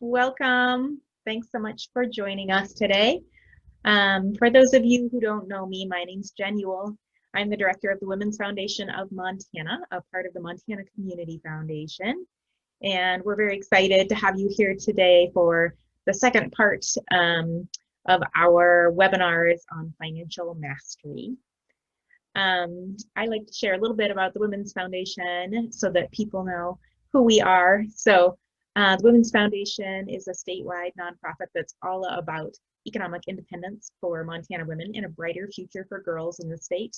Welcome. Thanks so much for joining us today. For those of you who don't know me, my name's Jeanne. I'm the director of the Women's Foundation of Montana, a part of the Montana Community Foundation. And we're very excited to have you here today for the second part of our webinars on financial mastery. I like to share a little bit about the Women's Foundation so that people know who we are. So the Women's Foundation is a statewide nonprofit that's all about economic independence for Montana women and a brighter future for girls in the state.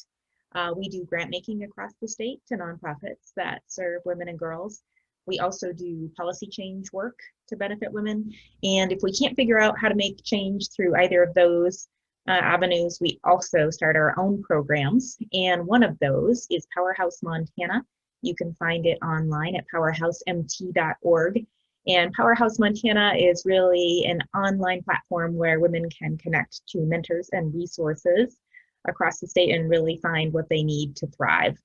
We do grant making across the state to nonprofits that serve women and girls. We also do policy change work to benefit women. And if we can't figure out how to make change through either of those avenues, we also start our own programs. And one of those is PowerHouse Montana. You can find it online at powerhousemt.org. And PowerHouse Montana is really an online platform where women can connect to mentors and resources across the state and really find what they need to thrive.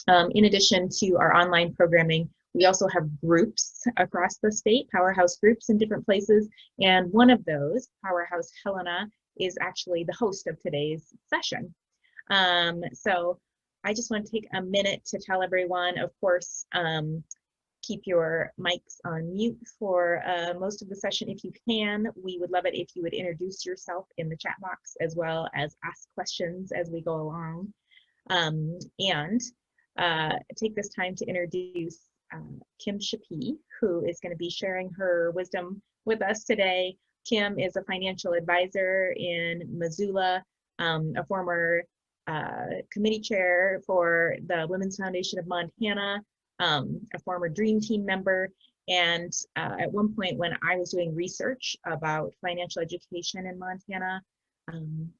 In addition to our online programming, we also have groups across the state, PowerHouse groups in different places. And one of those, PowerHouse Helena, is actually the host of today's session. So I just want to take a minute to tell everyone, of course, keep your mics on mute for most of the session if you can. We would love it if you would introduce yourself in the chat box as well as ask questions as we go along. And take this time to introduce Kim Shappee, who is going to be sharing her wisdom with us today. Kim is a financial advisor in Missoula, a former committee chair for the Women's Foundation of Montana, a former Dream Team member, and at one point when I was doing research about financial education in Montana,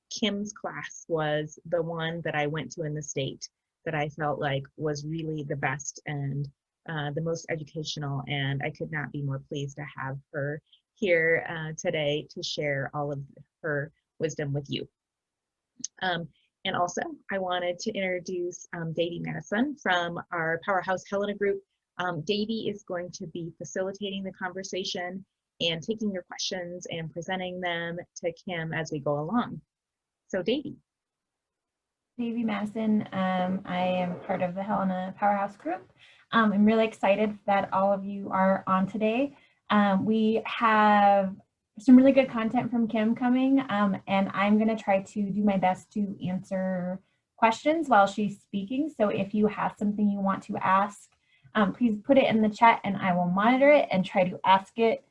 Kim's class was the one that I went to in the state that I felt like was really the best and the most educational, and I could not be more pleased to have her here today to share all of her wisdom with you. And also, I wanted to introduce Davey Madison from our PowerHouse Helena group. Davey is going to be facilitating the conversation and taking your questions and presenting them to Kim as we go along. So Davey. Davey Madison, I am part of the Helena PowerHouse group. I'm really excited that all of you are on today. We have some really good content from Kim coming, and I'm going to try to do my best to answer questions while she's speaking. So if you have something you want to ask, please put it in the chat and I will monitor it and try to ask it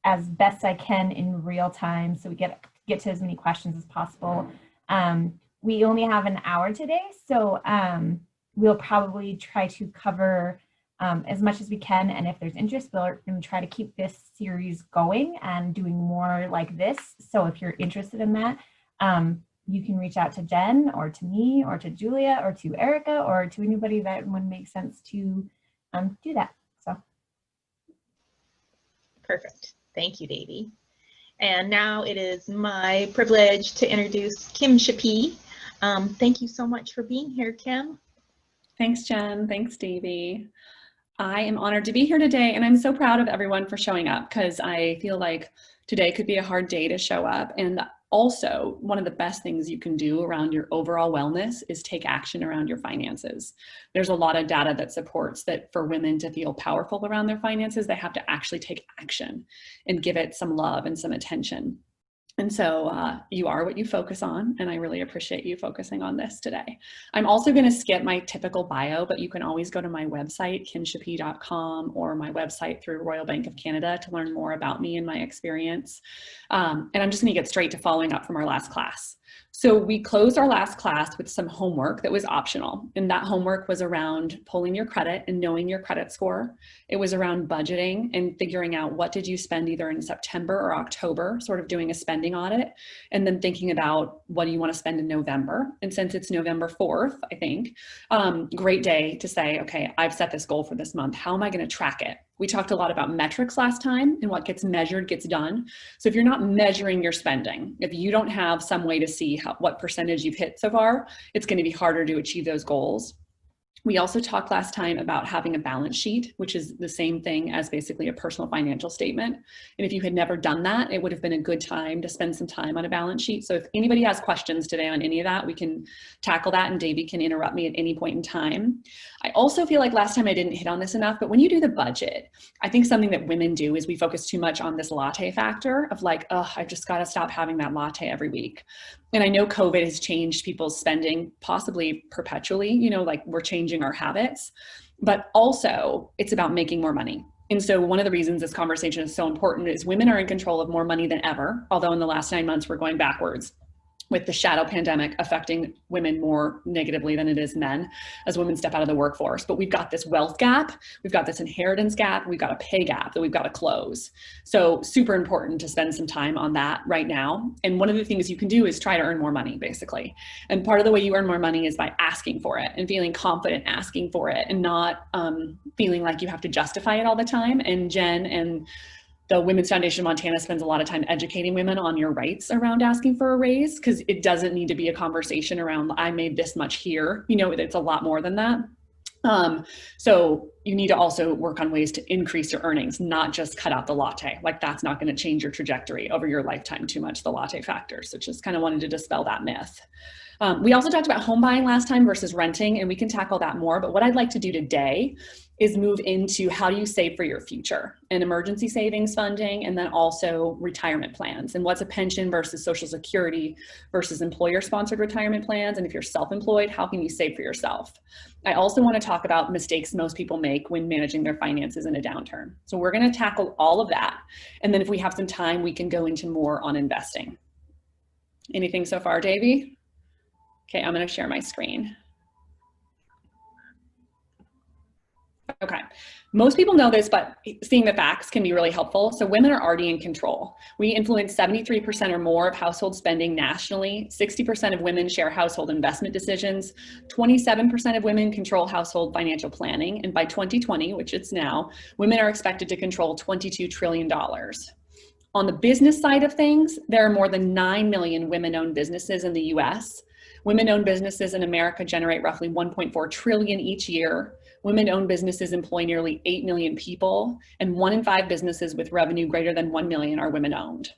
as best I can in real time so we get to as many questions as possible. We only have an hour today, so we'll probably try to cover as much as we can, and if there's interest, we're going to try to keep this series going and doing more like this. So if you're interested in that, you can reach out to Jen or to me or to Julia or to Erica or to anybody that would make sense to do that. So perfect. Thank you, Davey. And now it is my privilege to introduce Kim Shappee. Thank you so much for being here, Kim. Thanks, Jen. Thanks, Davey. I am honored to be here today, and I'm so proud of everyone for showing up because I feel like today could be a hard day to show up. And also, one of the best things you can do around your overall wellness is take action around your finances. There's a lot of data that supports that for women to feel powerful around their finances, they have to actually take action and give it some love and some attention. And so you are what you focus on, and I really appreciate you focusing on this today. I'm also going to skip my typical bio, but you can always go to my website, kimshappee.com, or my website through Royal Bank of Canada to learn more about me and my experience. And I'm just going to get straight to following up from our last class. So we closed our last class with some homework that was optional, and that homework was around pulling your credit and knowing your credit score. It was around budgeting and figuring out what did you spend either in September or October, sort of doing a spending audit, and then thinking about what do you want to spend in November. And since it's November 4th, I think, great day to say, okay, I've set this goal for this month. How am I going to track it? We talked a lot about metrics last time, and what gets measured gets done. So if you're not measuring your spending, if you don't have some way to see what percentage you've hit so far, it's going to be harder to achieve those goals. We also talked last time about having a balance sheet, which is the same thing as basically a personal financial statement. And if you had never done that, it would have been a good time to spend some time on a balance sheet. So if anybody has questions today on any of that, we can tackle that, and Davey can interrupt me at any point in time. I also feel like last time I didn't hit on this enough, but when you do the budget, I think something that women do is we focus too much on this latte factor of like, oh, I just got to stop having that latte every week. And I know COVID has changed people's spending, possibly perpetually, you know, like we're changing our habits, but also it's about making more money. And so one of the reasons this conversation is so important is women are in control of more money than ever, although in the last 9 months, we're going backwards, with the shadow pandemic affecting women more negatively than it is men as women step out of the workforce. But we've got this wealth gap, we've got this inheritance gap, we've got a pay gap that we've got to close. So super important to spend some time on that right now. And one of the things you can do is try to earn more money, basically. And part of the way you earn more money is by asking for it and feeling confident asking for it, and not feeling like you have to justify it all the time. And Jen and the Women's Foundation of Montana spends a lot of time educating women on your rights around asking for a raise, because it doesn't need to be a conversation around, I made this much here. You know, it's a lot more than that. So you need to also work on ways to increase your earnings, not just cut out the latte. Like that's not going to change your trajectory over your lifetime too much, the latte factor. So just kind of wanted to dispel that myth. We also talked about home buying last time versus renting, and we can tackle that more. But what I'd like to do today is move into how do you save for your future, and emergency savings funding, and then also retirement plans, and what's a pension versus Social Security versus employer-sponsored retirement plans. And if you're self-employed, how can you save for yourself? I also want to talk about mistakes most people make when managing their finances in a downturn. So we're going to tackle all of that. And then if we have some time, we can go into more on investing. Anything so far, Davey? Okay, I'm going to share my screen. Okay, most people know this, but seeing the facts can be really helpful. So women are already in control. We influence 73% or more of household spending nationally. 60% of women share household investment decisions. 27% of women control household financial planning. And by 2020, which it's now, women are expected to control $22 trillion. On the business side of things, there are more than 9 million women-owned businesses in the US. Women-owned businesses in America generate roughly 1.4 trillion each year. Women-owned businesses employ nearly 8 million people, and 1 in 5 businesses with revenue greater than 1 million are women-owned.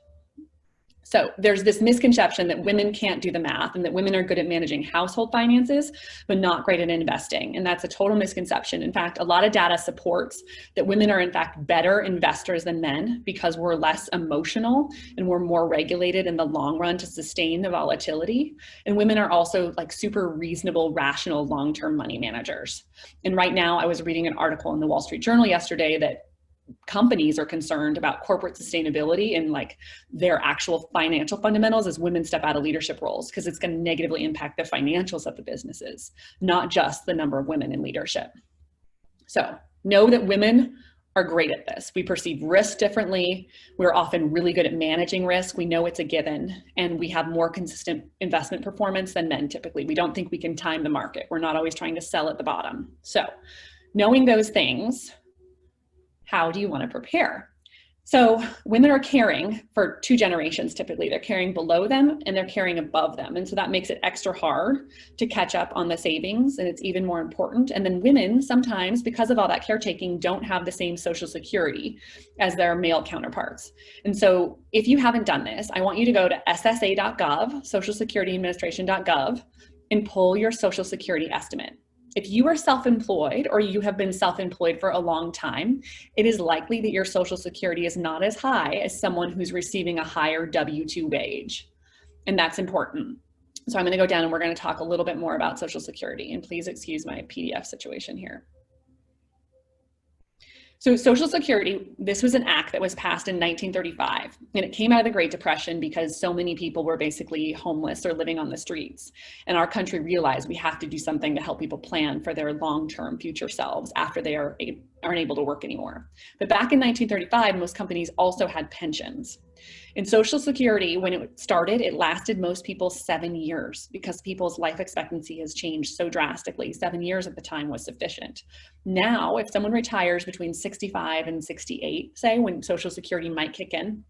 So there's this misconception that women can't do the math and that women are good at managing household finances, but not great at investing. And that's a total misconception. In fact, a lot of data supports that women are in fact better investors than men because we're less emotional and we're more regulated in the long run to sustain the volatility. And women are also like super reasonable, rational, long-term money managers. And right now I was reading an article in the Wall Street Journal yesterday that companies are concerned about corporate sustainability and like their actual financial fundamentals as women step out of leadership roles, because it's going to negatively impact the financials of the businesses, not just the number of women in leadership. So know that women are great at this. We perceive risk differently. We're often really good at managing risk. We know it's a given, and we have more consistent investment performance than men typically. We don't think we can time the market. We're not always trying to sell at the bottom. So knowing those things, how do you want to prepare? So women are caring for 2 generations typically. They're caring below them and they're caring above them. And so that makes it extra hard to catch up on the savings, and it's even more important. And then women sometimes, because of all that caretaking, don't have the same Social Security as their male counterparts. And so if you haven't done this, I want you to go to ssa.gov, socialsecurityadministration.gov, and pull your Social Security estimate. If you are self-employed or you have been self-employed for a long time, it is likely that your Social Security is not as high as someone who's receiving a higher W-2 wage. And that's important. So I'm going to go down and we're going to talk a little bit more about Social Security. And please excuse my PDF situation here. So Social Security, this was an act that was passed in 1935, and it came out of the Great Depression because so many people were basically homeless or living on the streets. And our country realized we have to do something to help people plan for their long-term future selves after they aren't able to work anymore. But back in 1935, most companies also had pensions. In Social Security, when it started, it lasted most people 7 years because people's life expectancy has changed so drastically. 7 years at the time was sufficient. Now, if someone retires between 65 and 68, say, when Social Security might kick in,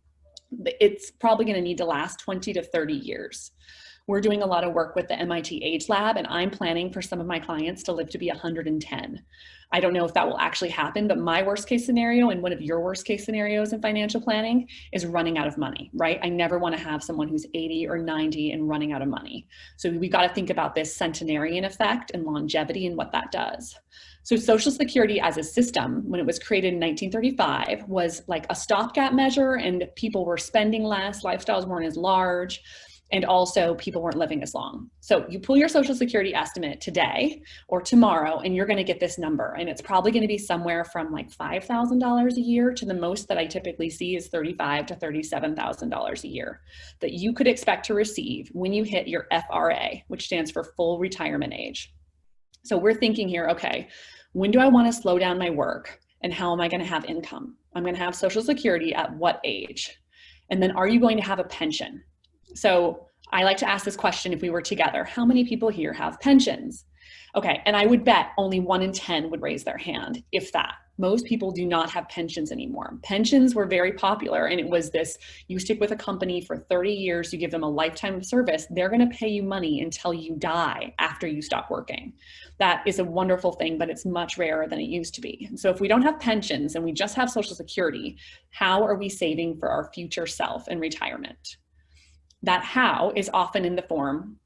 it's probably going to need to last 20 to 30 years. We're doing a lot of work with the MIT Age Lab, and I'm planning for some of my clients to live to be 110. I don't know if that will actually happen, but my worst case scenario and one of your worst case scenarios in financial planning is running out of money, right? I never want to have someone who's 80 or 90 and running out of money. So we've got to think about this centenarian effect and longevity and what that does. So Social Security as a system, when it was created in 1935, was like a stopgap measure, and people were spending less, lifestyles weren't as large, and also people weren't living as long. So you pull your Social Security estimate today or tomorrow, and you're going to get this number. And it's probably going to be somewhere from like $5,000 a year to the most that I typically see is $35,000 to $37,000 a year that you could expect to receive when you hit your FRA, which stands for full retirement age. So we're thinking here, okay, when do I want to slow down my work, and how am I going to have income? I'm going to have Social Security at what age? And then are you going to have a pension? So I like to ask this question if we were together. How many people here have pensions? Okay, and I would bet only 1 in 10 would raise their hand, if that. Most people do not have pensions anymore. Pensions were very popular, and it was this, you stick with a company for 30 years, you give them a lifetime of service, they're gonna pay you money until you die after you stop working. That is a wonderful thing, but it's much rarer than it used to be. So if we don't have pensions and we just have Social Security, how are we saving for our future self in retirement? That how is often in the form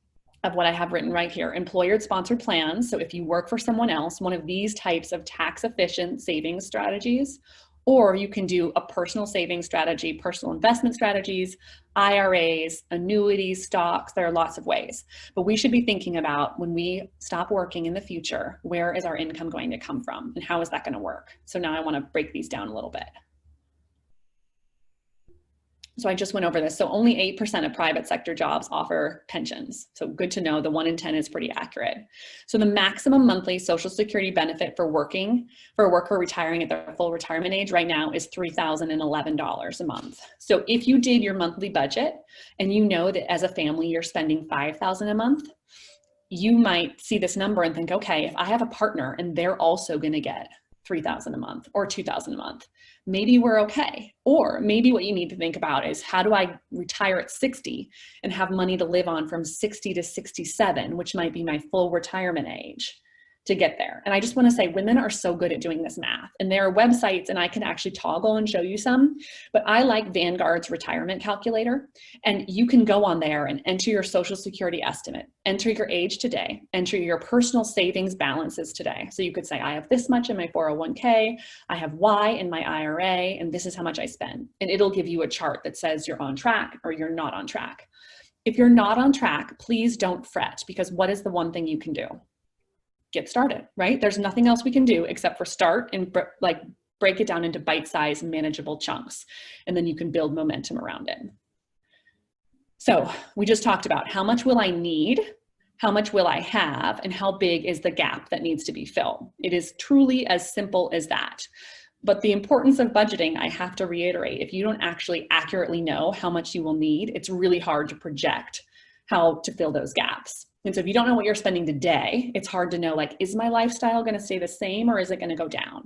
of what I have written right here, employer-sponsored plans. So if you work for someone else, one of these types of tax-efficient savings strategies, or you can do a personal savings strategy, personal investment strategies, IRAs, annuities, stocks, there are lots of ways. But we should be thinking about when we stop working in the future, where is our income going to come from and how is that going to work? So now I want to break these down a little bit. So I just went over this. So only 8% of private sector jobs offer pensions. So good to know, the 1 in 10 is pretty accurate. So the maximum monthly Social Security benefit for a worker retiring at their full retirement age right now is $3,011 a month. So if you did your monthly budget and you know that as a family you're spending $5,000 a month, you might see this number and think, okay, if I have a partner and they're also going to get $3,000 a month or $2,000 a month, maybe we're okay. Or maybe what you need to think about is, how do I retire at 60 and have money to live on from 60 to 67, which might be my full retirement age, to get there. And I just want to say, women are so good at doing this math, and there are websites, and I can actually toggle and show you some, but I like Vanguard's retirement calculator, and you can go on there and enter your Social Security estimate, enter your age today, enter your personal savings balances today. So you could say, I have this much in my 401k, I have Y in my IRA, and this is how much I spend. And it'll give you a chart that says you're on track or you're not on track. If you're not on track, please don't fret, because what is the one thing you can do? Get started, right? There's nothing else we can do except for start and break it down into bite-sized manageable chunks. And then you can build momentum around it. So we just talked about how much will I need, how much will I have, and how big is the gap that needs to be filled. It is truly as simple as that. But the importance of budgeting, I have to reiterate, if you don't actually accurately know how much you will need, it's really hard to project how to fill those gaps. And so if you don't know what you're spending today, it's hard to know, like, is my lifestyle going to stay the same or is it going to go down?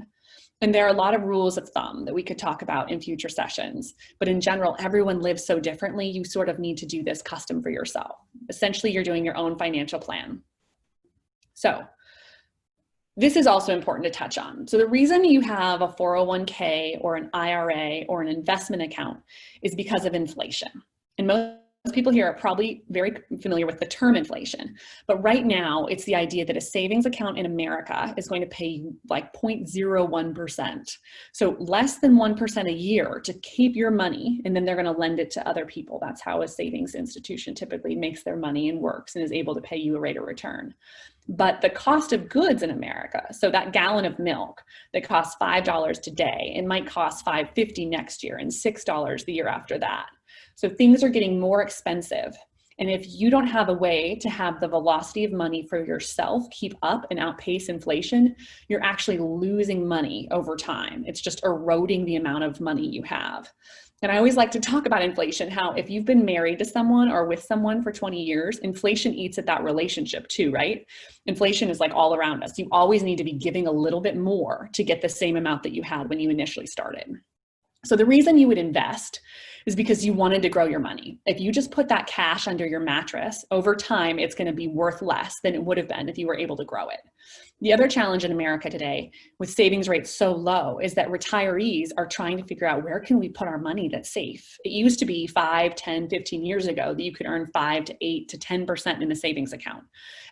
And there are a lot of rules of thumb that we could talk about in future sessions. But in general, everyone lives so differently, you sort of need to do this custom for yourself. Essentially, you're doing your own financial plan. So this is also important to touch on. So the reason you have a 401k or an IRA or an investment account is because of inflation. And most people here are probably very familiar with the term inflation, but right now it's the idea that a savings account in America is going to pay you like 0.01%. So less than 1% a year to keep your money, and then they're going to lend it to other people. That's how a savings institution typically makes their money and works and is able to pay you a rate of return. But the cost of goods in America, so that gallon of milk that costs $5 today, it might cost $5.50 next year and $6 the year after that. So things are getting more expensive. And if you don't have a way to have the velocity of money for yourself keep up and outpace inflation, you're actually losing money over time. It's just eroding the amount of money you have. And I always like to talk about inflation, how if you've been married to someone or with someone for 20 years, inflation eats at that relationship too, right? Inflation is like all around us. You always need to be giving a little bit more to get the same amount that you had when you initially started. So the reason you would invest is because you wanted to grow your money. If you just put that cash under your mattress, over time, it's going to be worth less than it would have been if you were able to grow it. The other challenge in America today, with savings rates so low, is that retirees are trying to figure out, where can we put our money that's safe? It used to be 5, 10, 15 years ago that you could earn 5 to 8 to 10% in a savings account.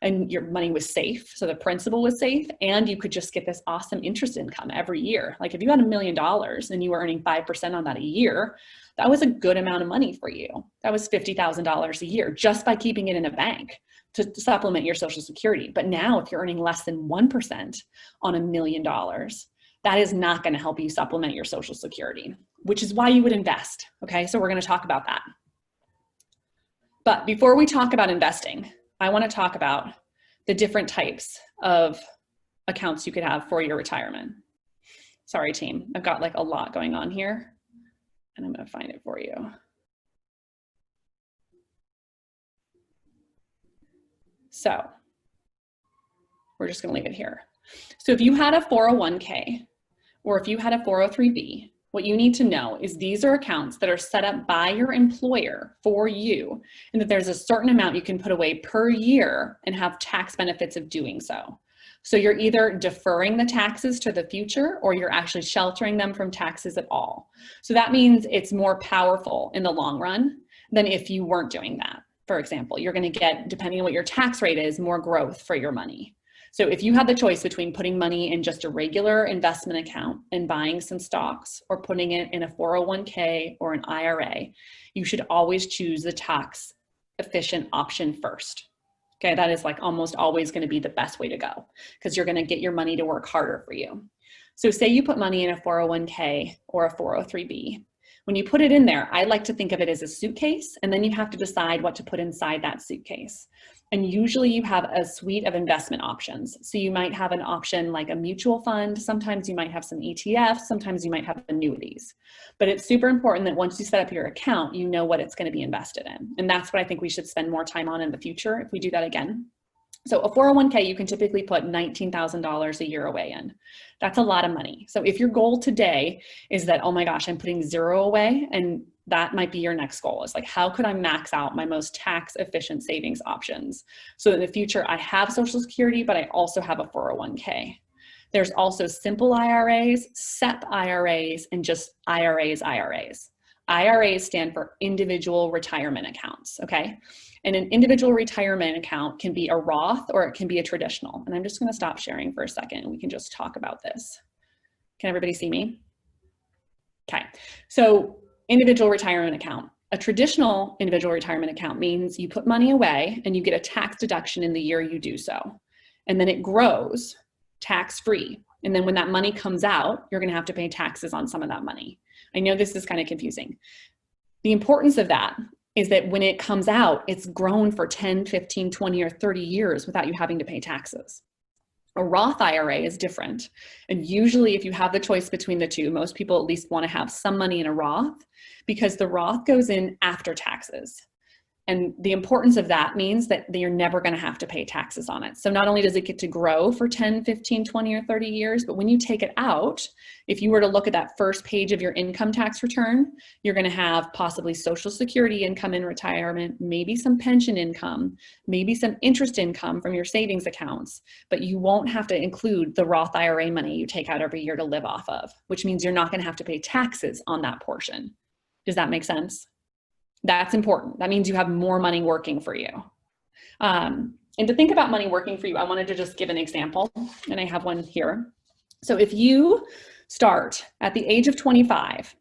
And your money was safe, so the principal was safe, and you could just get this awesome interest income every year. Like if you had $1 million and you were earning 5% on that a year, that was a good amount of money for you. That was $50,000 a year just by keeping it in a bank to supplement your Social Security. But now if you're earning less than 1% on $1 million, that is not going to help you supplement your Social Security, which is why you would invest. Okay, so we're going to talk about that. But before we talk about investing, I want to talk about the different types of accounts you could have for your retirement. Sorry, team, I've got like a lot going on here, and I'm going to find it for you. So we're just going to leave it here. So if you had a 401k or if you had a 403b, what you need to know is these are accounts that are set up by your employer for you, and that there's a certain amount you can put away per year and have tax benefits of doing so. So you're either deferring the taxes to the future or you're actually sheltering them from taxes at all. So that means it's more powerful in the long run than if you weren't doing that. For example, you're going to get, depending on what your tax rate is, more growth for your money. So if you had the choice between putting money in just a regular investment account and buying some stocks, or putting it in a 401k or an IRA, you should always choose the tax efficient option first. Okay, that is like almost always going to be the best way to go, because you're going to get your money to work harder for you. So say you put money in a 401k or a 403b. When you put it in there, I like to think of it as a suitcase, and then you have to decide what to put inside that suitcase. And usually you have a suite of investment options. So you might have an option like a mutual fund. Sometimes you might have some ETFs. Sometimes you might have annuities. But it's super important that once you set up your account, you know what it's going to be invested in. And that's what I think we should spend more time on in the future if we do that again. So a 401k, you can typically put $19,000 a year away in. That's a lot of money. So if your goal today is that, oh my gosh, I'm putting zero away, and that might be your next goal, is like, how could I max out my most tax efficient savings options? So in the future, I have Social Security, but I also have a 401k. There's also simple IRAs, SEP IRAs, and just IRAs. IRAs stand for individual retirement accounts, okay? And an individual retirement account can be a Roth or it can be a traditional. And I'm just going to stop sharing for a second and we can just talk about this. Can everybody see me? Okay, so individual retirement account. A traditional individual retirement account means you put money away and you get a tax deduction in the year you do so. And then it grows tax-free. And then when that money comes out, you're going to have to pay taxes on some of that money. I know this is kind of confusing. The importance of that is that when it comes out, it's grown for 10, 15, 20, or 30 years without you having to pay taxes. A Roth IRA is different. And usually if you have the choice between the two, most people at least want to have some money in a Roth, because the Roth goes in after taxes. And the importance of that means that you're never going to have to pay taxes on it. So not only does it get to grow for 10, 15, 20, or 30 years, but when you take it out, if you were to look at that first page of your income tax return, you're going to have possibly Social Security income in retirement, maybe some pension income, maybe some interest income from your savings accounts, but you won't have to include the Roth IRA money you take out every year to live off of, which means you're not going to have to pay taxes on that portion. Does that make sense? That's important. That means you have more money working for you. And to think about money working for you, I wanted to just give an example, and I have one here. So if you start at the age of 25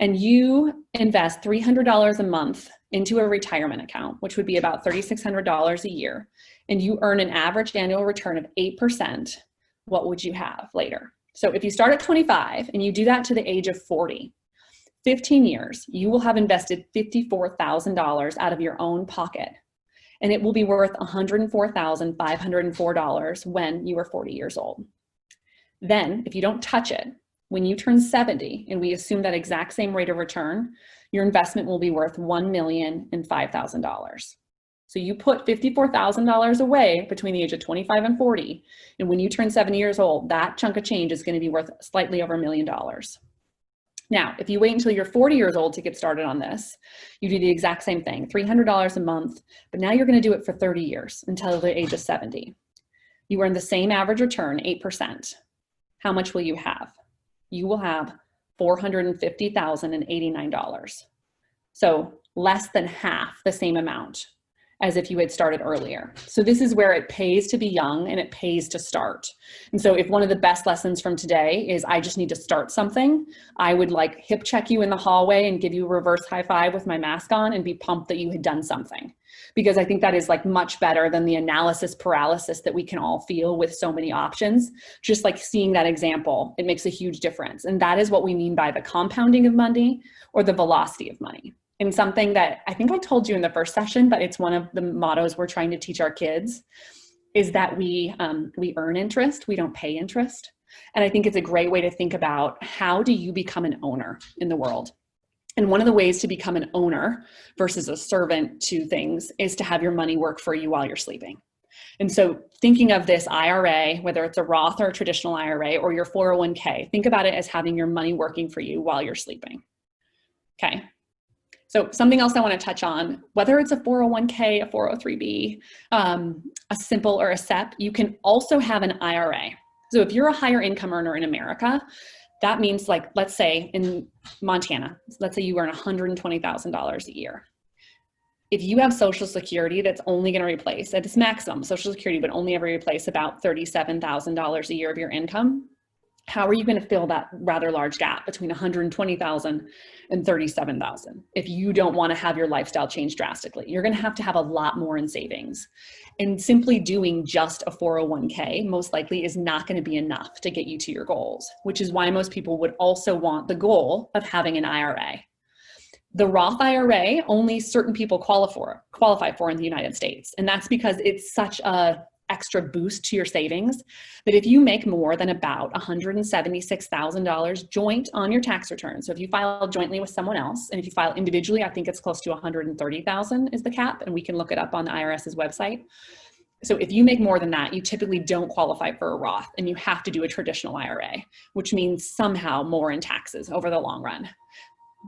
and you invest $300 a month into a retirement account, which would be about $3,600 a year, and you earn an average annual return of 8%, what would you have later? So if you start at 25 and you do that to the age of 40, 15 years, you will have invested $54,000 out of your own pocket, and it will be worth $104,504 when you are 40 years old. Then, if you don't touch it, when you turn 70, and we assume that exact same rate of return, your investment will be worth $1,005,000. So you put $54,000 away between the age of 25 and 40, and when you turn 70 years old, that chunk of change is going to be worth slightly over $1 million. Now, if you wait until you're 40 years old to get started on this, you do the exact same thing, $300 a month, but now you're going to do it for 30 years until the age of 70. You earn the same average return, 8%. How much will you have? You will have $450,089. So less than half the same amount as if you had started earlier. So this is where it pays to be young and it pays to start. And so if one of the best lessons from today is I just need to start something, I would like hip check you in the hallway and give you a reverse high five with my mask on and be pumped that you had done something. Because I think that is like much better than the analysis paralysis that we can all feel with so many options. Just like seeing that example, it makes a huge difference. And that is what we mean by the compounding of money or the velocity of money. And something that I think I told you in the first session, but it's one of the mottos we're trying to teach our kids, is that we earn interest, we don't pay interest. And I think it's a great way to think about how do you become an owner in the world? And one of the ways to become an owner versus a servant to things is to have your money work for you while you're sleeping. And so thinking of this IRA, whether it's a Roth or a traditional IRA or your 401k, think about it as having your money working for you while you're sleeping. Okay. So something else I want to touch on, whether it's a 401k, a 403b, a simple or a SEP, you can also have an IRA. So if you're a higher income earner in America, that means like, let's say in Montana, let's say you earn $120,000 a year. If you have Social Security that's only going to replace, at its maximum, Social Security would only ever replace about $37,000 a year of your income. How are you going to fill that rather large gap between $120,000 and $37,000 if you don't want to have your lifestyle change drastically? You're going to have a lot more in savings. And simply doing just a 401k most likely is not going to be enough to get you to your goals, which is why most people would also want the goal of having an IRA. The Roth IRA, only certain people qualify for in the United States. And that's because it's such a extra boost to your savings that if you make more than about $176,000 joint on your tax return, so if you file jointly with someone else, and if you file individually, I think it's close to $130,000 is the cap, and we can look it up on the IRS's website. So if you make more than that, you typically don't qualify for a Roth, and you have to do a traditional IRA, which means somehow more in taxes over the long run.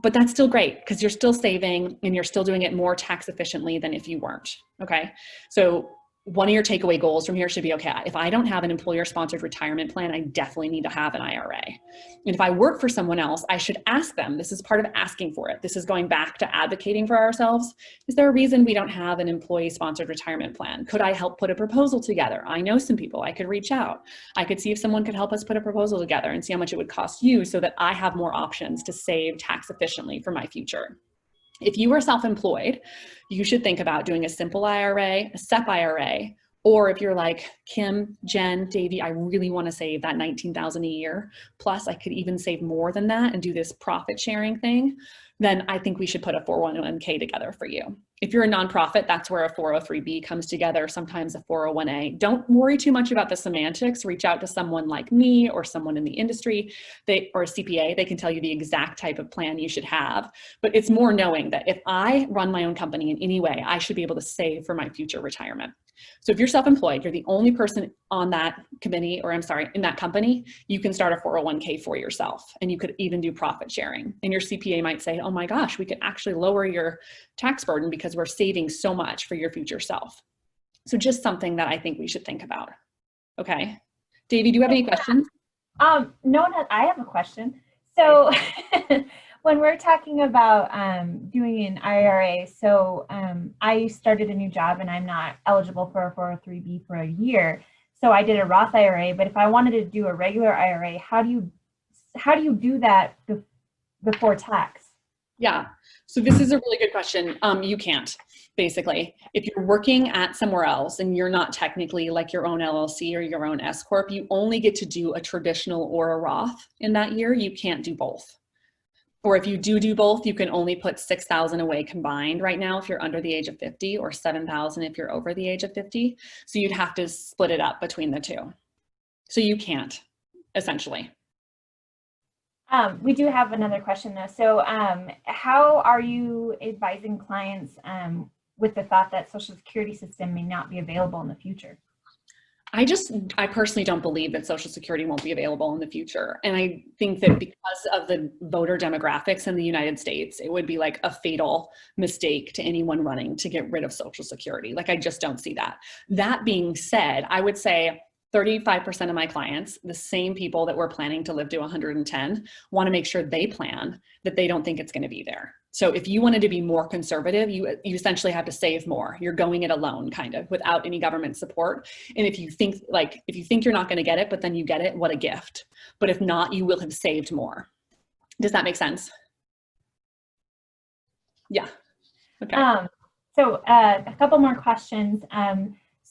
But that's still great because you're still saving and you're still doing it more tax efficiently than if you weren't, okay? So one of your takeaway goals from here should be, okay, if I don't have an employer-sponsored retirement plan, I definitely need to have an IRA. And if I work for someone else, I should ask them. This is part of asking for it. This is going back to advocating for ourselves. Is there a reason we don't have an employee-sponsored retirement plan? Could I help put a proposal together? I know some people. I could reach out. I could see if someone could help us put a proposal together and see how much it would cost you so that I have more options to save tax efficiently for my future. If you are self-employed, you should think about doing a simple IRA, a SEP IRA, or if you're like Kim, Jen, Davey, I really want to save that $19,000 a year, plus I could even save more than that and do this profit sharing thing, then I think we should put a 401k together for you. If you're a nonprofit, that's where a 403b comes together, sometimes a 401a. Don't worry too much about the semantics. Reach out to someone like me or someone in the industry, or a CPA. They can tell you the exact type of plan you should have. But it's more knowing that if I run my own company in any way, I should be able to save for my future retirement. So if you're self-employed, you're the only person on that committee, or I'm sorry, in that company, you can start a 401k for yourself. And you could even do profit sharing. And your CPA might say, oh my gosh, we could actually lower your tax burden because we're saving so much for your future self. So just something that I think we should think about. Okay. Davey, do you have any questions? No, I have a question. So when we're talking about doing an IRA, so I started a new job and I'm not eligible for a 403b for a year. So I did a Roth IRA, but if I wanted to do a regular IRA, how do you do that before tax? Yeah, so this is a really good question. You can't, basically. If you're working at somewhere else and you're not technically like your own LLC or your own S Corp, you only get to do a traditional or a Roth in that year. You can't do both. Or if you do both, you can only put $6,000 away combined right now if you're under the age of 50, or $7,000 if you're over the age of 50. So you'd have to split it up between the two. So you can't, essentially. We do have another question though. So how are you advising clients with the thought that Social Security system may not be available in the future? I personally don't believe that Social Security won't be available in the future. And I think that because of the voter demographics in the United States, it would be like a fatal mistake to anyone running to get rid of Social Security. Like, I just don't see that. That being said, I would say 35% of my clients, the same people that were planning to live to 110, want to make sure they plan that they don't think it's going to be there. So if you wanted to be more conservative, you essentially have to save more. You're going it alone, kind of, without any government support. And if you think you're not going to get it, but then you get it, what a gift. But if not, you will have saved more. Does that make sense? Yeah. Okay. So a couple more questions.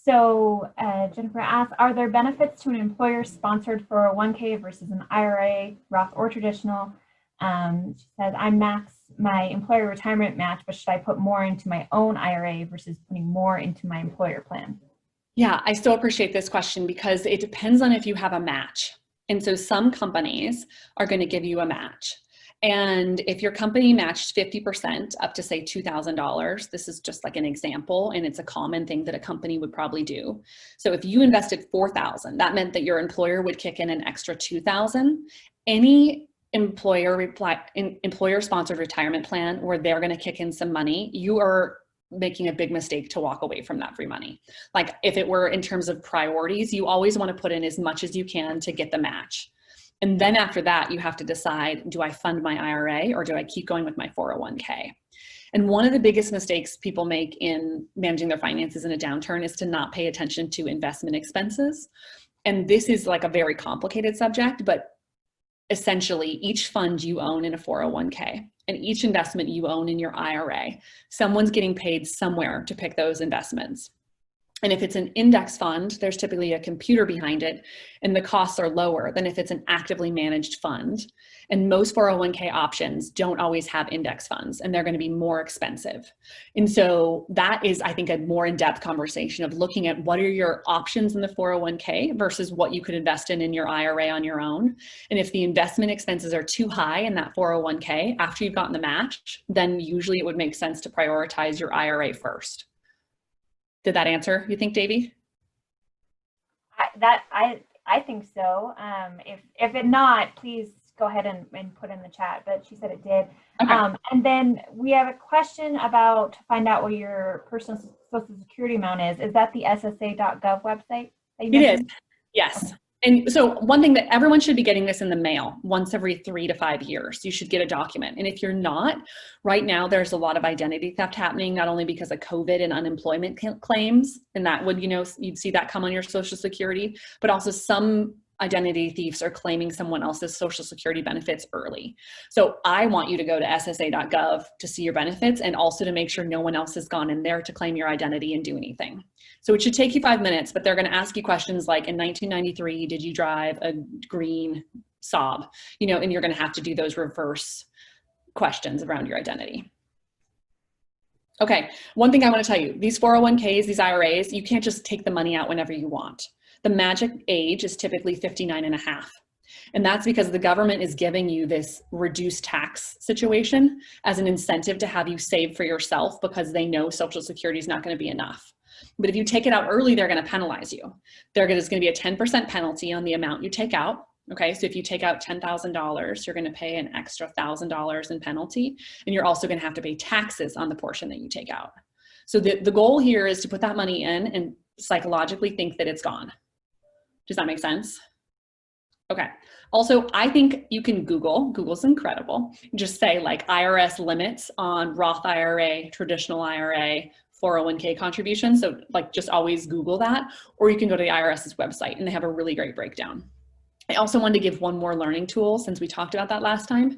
Jennifer asks, are there benefits to an employer-sponsored 401k versus an IRA, Roth, or traditional? She says, I max my employer retirement match, but should I put more into my own IRA versus putting more into my employer plan? Yeah, I still appreciate this question because it depends on if you have a match. And so some companies are going to give you a match. And if your company matched 50% up to say $2,000, this is just like an example, and it's a common thing that a company would probably do. So if you invested $4,000, that meant that your employer would kick in an extra $2,000. Any employer-sponsored retirement plan where they're going to kick in some money, you are making a big mistake to walk away from that free money. Like, if it were in terms of priorities, you always want to put in as much as you can to get the match. And then after that, you have to decide, do I fund my IRA or do I keep going with my 401k? And one of the biggest mistakes people make in managing their finances in a downturn is to not pay attention to investment expenses. And this is like a very complicated subject, but essentially each fund you own in a 401k and each investment you own in your IRA, someone's getting paid somewhere to pick those investments. And if it's an index fund, there's typically a computer behind it, and the costs are lower than if it's an actively managed fund. And most 401k options don't always have index funds, and they're going to be more expensive. And so that is, I think, a more in-depth conversation of looking at what are your options in the 401k versus what you could invest in your IRA on your own. And if the investment expenses are too high in that 401k after you've gotten the match, then usually it would make sense to prioritize your IRA first. Did that answer, you think, Davey? I think so. If it not, please go ahead and put in the chat, but she said it did. Okay. And then we have a question about to find out what your personal Social Security amount is. Is that the ssa.gov website that you mentioned? It is, yes. Okay. And so one thing that everyone should be getting this in the mail once every 3 to 5 years. You should get a document. And if you're not, right now there's a lot of identity theft happening, not only because of COVID and unemployment claims, and that would, you'd see that come on your Social Security, but also some identity thieves are claiming someone else's Social Security benefits early. So I want you to go to ssa.gov to see your benefits and also to make sure no one else has gone in there to claim your identity and do anything. So it should take you 5 minutes, but they're going to ask you questions like, in 1993, did you drive a green Saab? And you're going to have to do those reverse questions around your identity. Okay, one thing I want to tell you, these 401ks, these IRAs, you can't just take the money out whenever you want. The magic age is typically 59 and a half. And that's because the government is giving you this reduced tax situation as an incentive to have you save for yourself because they know Social Security is not going to be enough. But if you take it out early, they're going to penalize you. There's going to be a 10% penalty on the amount you take out. Okay, so if you take out $10,000, you're going to pay an extra $1,000 in penalty, and you're also going to have to pay taxes on the portion that you take out. So the goal here is to put that money in and psychologically think that it's gone. Does that make sense? Okay. Also, I think you can Google's incredible. Just say like IRS limits on Roth IRA, traditional IRA, 401k contributions. So like just always Google that, or you can go to the IRS's website and they have a really great breakdown. I also wanted to give one more learning tool since we talked about that last time.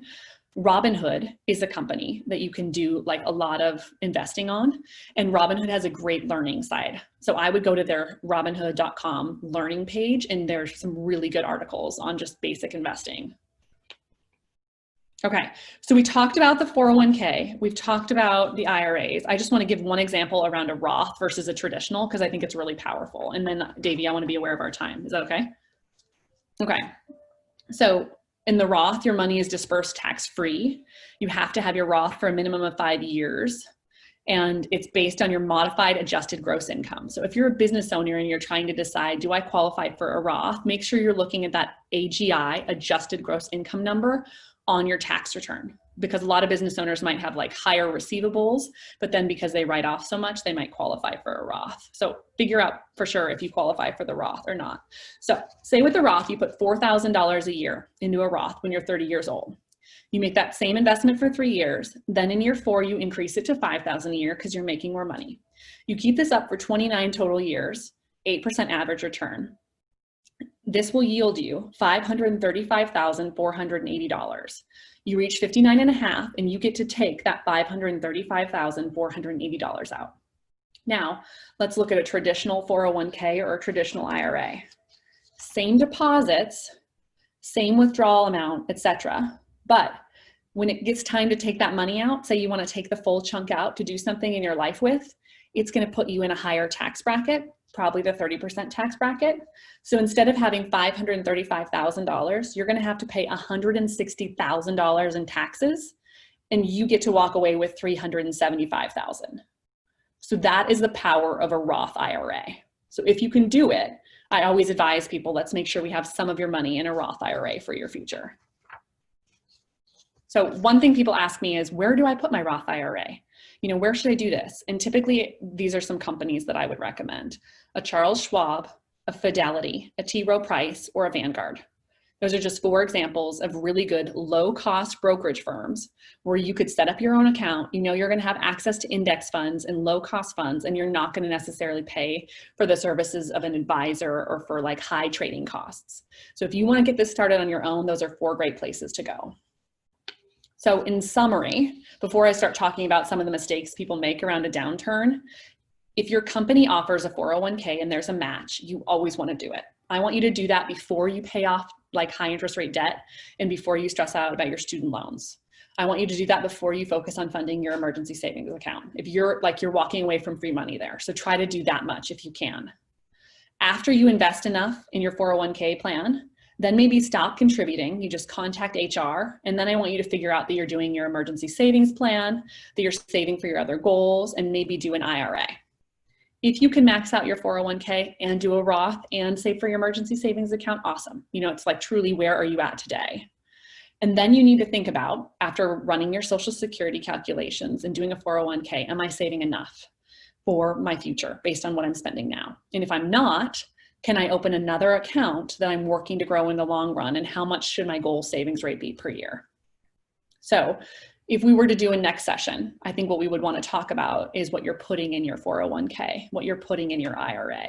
Robinhood is a company that you can do like a lot of investing on, and Robinhood has a great learning side. So I would go to their robinhood.com learning page, and there's some really good articles on just basic investing. Okay, so we talked about the 401k, we've talked about the IRAs. I just want to give one example around a Roth versus a traditional because I think it's really powerful. And then Davey, I want to be aware of our time. Is that okay? Okay, so in the Roth, your money is dispersed tax-free. You have to have your Roth for a minimum of 5 years. and it's based on your modified adjusted gross income. So if you're a business owner and you're trying to decide, do I qualify for a Roth, make sure you're looking at that AGI, adjusted gross income number, on your tax return, because a lot of business owners might have like higher receivables, but then because they write off so much, they might qualify for a Roth. So figure out for sure if you qualify for the Roth or not. So say with the Roth, you put $4,000 a year into a Roth when you're 30 years old. You make that same investment for 3 years. Then in year 4, you increase it to $5,000 a year because you're making more money. You keep this up for 29 total years, 8% average return. This will yield you $535,480. You reach 59 and a half and you get to take that $535,480 out. Now, let's look at a traditional 401k or a traditional IRA. Same deposits, same withdrawal amount, etc. But when it gets time to take that money out, say you want to take the full chunk out to do something in your life with, it's going to put you in a higher tax bracket, probably the 30% tax bracket. So instead of having $535,000, you're going to have to pay $160,000 in taxes, and you get to walk away with $375,000. So that is the power of a Roth IRA. So if you can do it, I always advise people, let's make sure we have some of your money in a Roth IRA for your future. So one thing people ask me is, where do I put my Roth IRA? You know, where should I do this? And typically these are some companies that I would recommend: a Charles Schwab, a Fidelity, a T. Rowe Price, or a Vanguard. Those are just 4 examples of really good low-cost brokerage firms where you could set up your own account. You know you're going to have access to index funds and low-cost funds, and you're not going to necessarily pay for the services of an advisor or for like high trading costs. So if you want to get this started on your own, those are 4 great places to go. So in summary, before I start talking about some of the mistakes people make around a downturn, if your company offers a 401k and there's a match, you always want to do it. I want you to do that before you pay off like high interest rate debt and before you stress out about your student loans. I want you to do that before you focus on funding your emergency savings account. If you're walking away from free money there. So try to do that much if you can. After you invest enough in your 401k plan, then maybe stop contributing. You just contact HR, and then I want you to figure out that you're doing your emergency savings plan, that you're saving for your other goals, and maybe do an IRA. If you can max out your 401k and do a Roth and save for your emergency savings account, awesome. You know, it's like truly, where are you at today? And then you need to think about, after running your Social Security calculations and doing a 401k, am I saving enough for my future based on what I'm spending now? And if I'm not, can I open another account that I'm working to grow in the long run? And how much should my goal savings rate be per year? So if we were to do a next session, I think what we would want to talk about is what you're putting in your 401k, what you're putting in your IRA,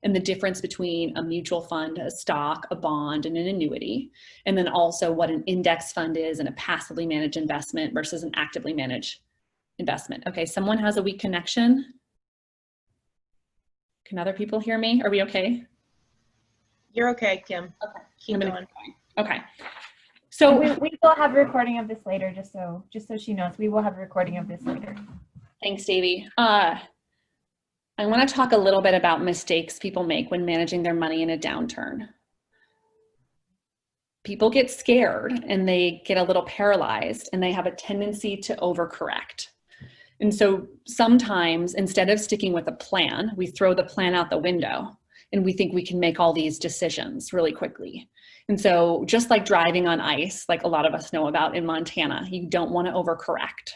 and the difference between a mutual fund, a stock, a bond, and an annuity. And then also what an index fund is and a passively managed investment versus an actively managed investment. Okay, someone has a weak connection. Can other people hear me? Are we okay? You're okay, Kim. Okay. Keep going. Okay. So we will have a recording of this later, just so she knows. We will have a recording of this later. Thanks, Davey. I want to talk a little bit about mistakes people make when managing their money in a downturn. People get scared and they get a little paralyzed and they have a tendency to overcorrect. And so sometimes instead of sticking with a plan, we throw the plan out the window and we think we can make all these decisions really quickly. And so just like driving on ice, like a lot of us know about in Montana, you don't want to overcorrect,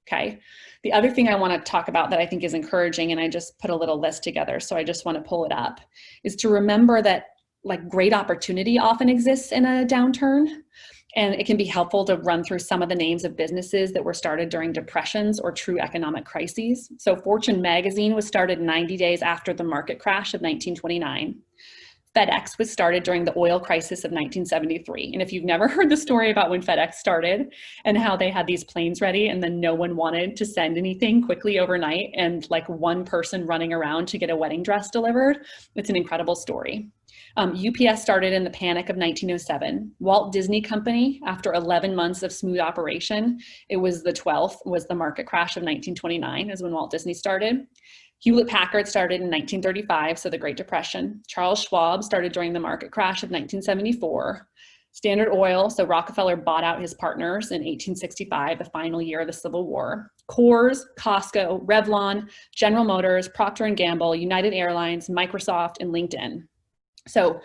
okay? The other thing I want to talk about that I think is encouraging, and I just put a little list together, so I just want to pull it up, is to remember that like great opportunity often exists in a downturn. And it can be helpful to run through some of the names of businesses that were started during depressions or true economic crises. So Fortune magazine was started 90 days after the market crash of 1929. FedEx was started during the oil crisis of 1973. And if you've never heard the story about when FedEx started and how they had these planes ready and then no one wanted to send anything quickly overnight and like one person running around to get a wedding dress delivered, it's an incredible story. UPS started in the panic of 1907. Walt Disney Company, after 11 months of smooth operation, it was the 12th, was the market crash of 1929 is when Walt Disney started. Hewlett-Packard started in 1935, so the Great Depression. Charles Schwab started during the market crash of 1974. Standard Oil, so Rockefeller bought out his partners in 1865, the final year of the Civil War. Coors, Costco, Revlon, General Motors, Procter & Gamble, United Airlines, Microsoft, and LinkedIn. So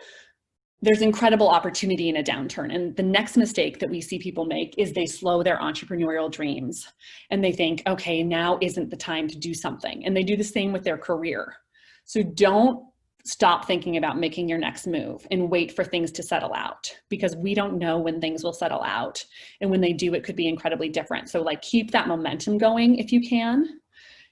there's incredible opportunity in a downturn. And the next mistake that we see people make is they slow their entrepreneurial dreams and they think, okay, now isn't the time to do something. And they do the same with their career. So don't stop thinking about making your next move and wait for things to settle out, because we don't know when things will settle out. And when they do, it could be incredibly different. So like keep that momentum going if you can.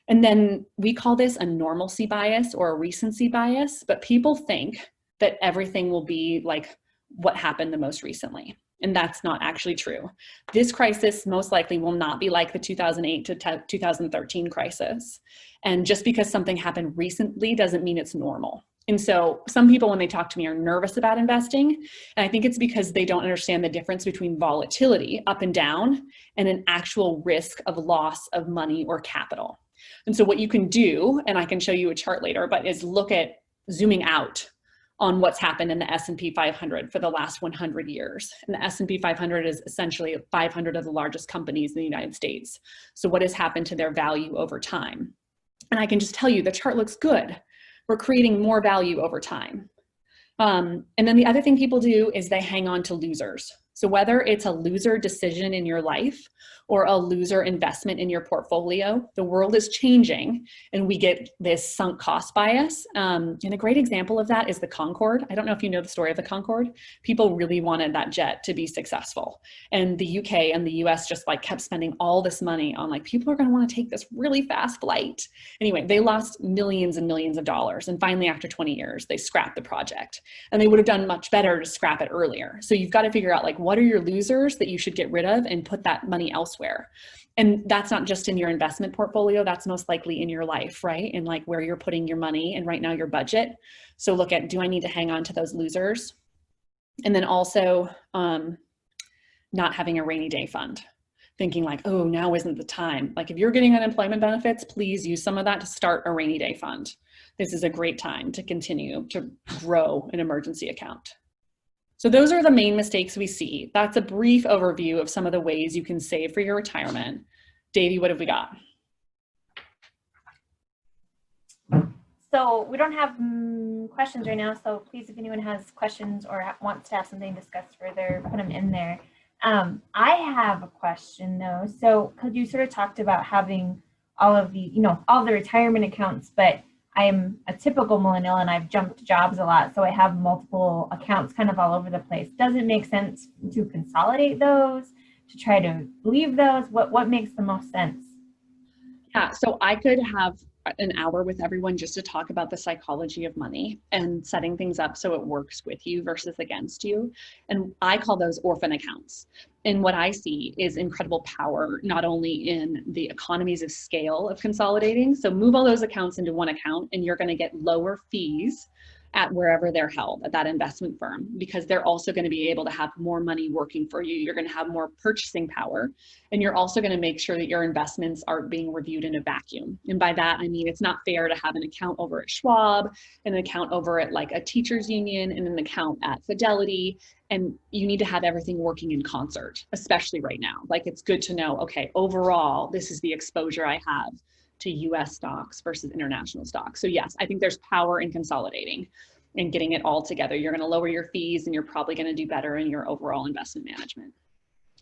And then we call this a normalcy bias or a recency bias, but people think that everything will be like what happened the most recently. And that's not actually true. This crisis most likely will not be like the 2008 to 2013 crisis. And just because something happened recently doesn't mean it's normal. And so some people, when they talk to me, are nervous about investing. And I think it's because they don't understand the difference between volatility up and down and an actual risk of loss of money or capital. And so what you can do, and I can show you a chart later, but is look at zooming out on what's happened in the S&P 500 for the last 100 years. And the S&P 500 is essentially 500 of the largest companies in the United States. So what has happened to their value over time? And I can just tell you the chart looks good. We're creating more value over time. And then the other thing people do is they hang on to losers. So whether it's a loser decision in your life or a loser investment in your portfolio, the world is changing and we get this sunk cost bias. And a great example of that is the Concorde. I don't know if you know the story of the Concorde. People really wanted that jet to be successful. And the UK and the US just like kept spending all this money on like, people are going to want to take this really fast flight. Anyway, they lost millions and millions of dollars. And finally, after 20 years, they scrapped the project. And they would have done much better to scrap it earlier. So you've got to figure out like, what are your losers that you should get rid of and put that money elsewhere. And that's not just in your investment portfolio, that's most likely in your life, right? And like where you're putting your money and right now your budget. So look at, do I need to hang on to those losers? And then also not having a rainy day fund. Thinking like, oh, now isn't the time. Like if you're getting unemployment benefits, please use some of that to start a rainy day fund. This is a great time to continue to grow an emergency account. So those are the main mistakes we see. That's a brief overview of some of the ways you can save for your retirement. Davey, what have we got? So we don't have questions right now. So please, if anyone has questions or wants to have something discussed further, put them in there. I have a question though. So because you sort of talked about having all of the, all the retirement accounts, but I am a typical millennial and I've jumped jobs a lot. So I have multiple accounts kind of all over the place. Does it make sense to consolidate those, to try to leave those? What makes the most sense? Yeah, so I could have an hour with everyone just to talk about the psychology of money and setting things up so it works with you versus against you. And I call those orphan accounts. And what I see is incredible power, not only in the economies of scale of consolidating. So move all those accounts into one account and you're going to get lower fees at wherever they're held, at that investment firm, because they're also going to be able to have more money working for you. You're going to have more purchasing power, and you're also going to make sure that your investments are being reviewed in a vacuum. And by that, I mean, it's not fair to have an account over at Schwab, an account over at like a teachers union, and an account at Fidelity. And you need to have everything working in concert, especially right now. Like it's good to know, okay, overall, this is the exposure I have to US stocks versus international stocks. So yes, I think there's power in consolidating and getting it all together. You're going to lower your fees and you're probably going to do better in your overall investment management.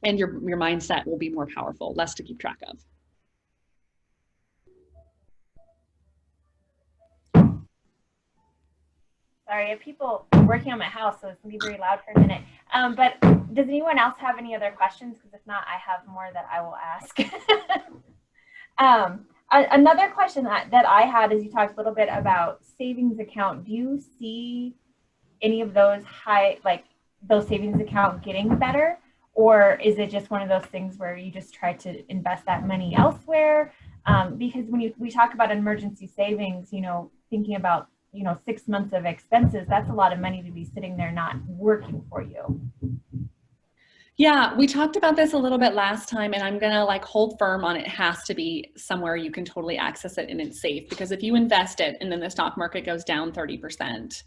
And your mindset will be more powerful, less to keep track of. Sorry, I have people working on my house, so it's going to be very loud for a minute. But does anyone else have any other questions? Because if not, I have more that I will ask. Another question that I had is you talked a little bit about savings account. Do you see any of those those savings account getting better? Or is it just one of those things where you just try to invest that money elsewhere? Because when we talk about emergency savings, thinking about, 6 months of expenses, that's a lot of money to be sitting there not working for you. Yeah, we talked about this a little bit last time, and I'm going to hold firm on it has to be somewhere you can totally access it and it's safe, because if you invest it and then the stock market goes down 30%,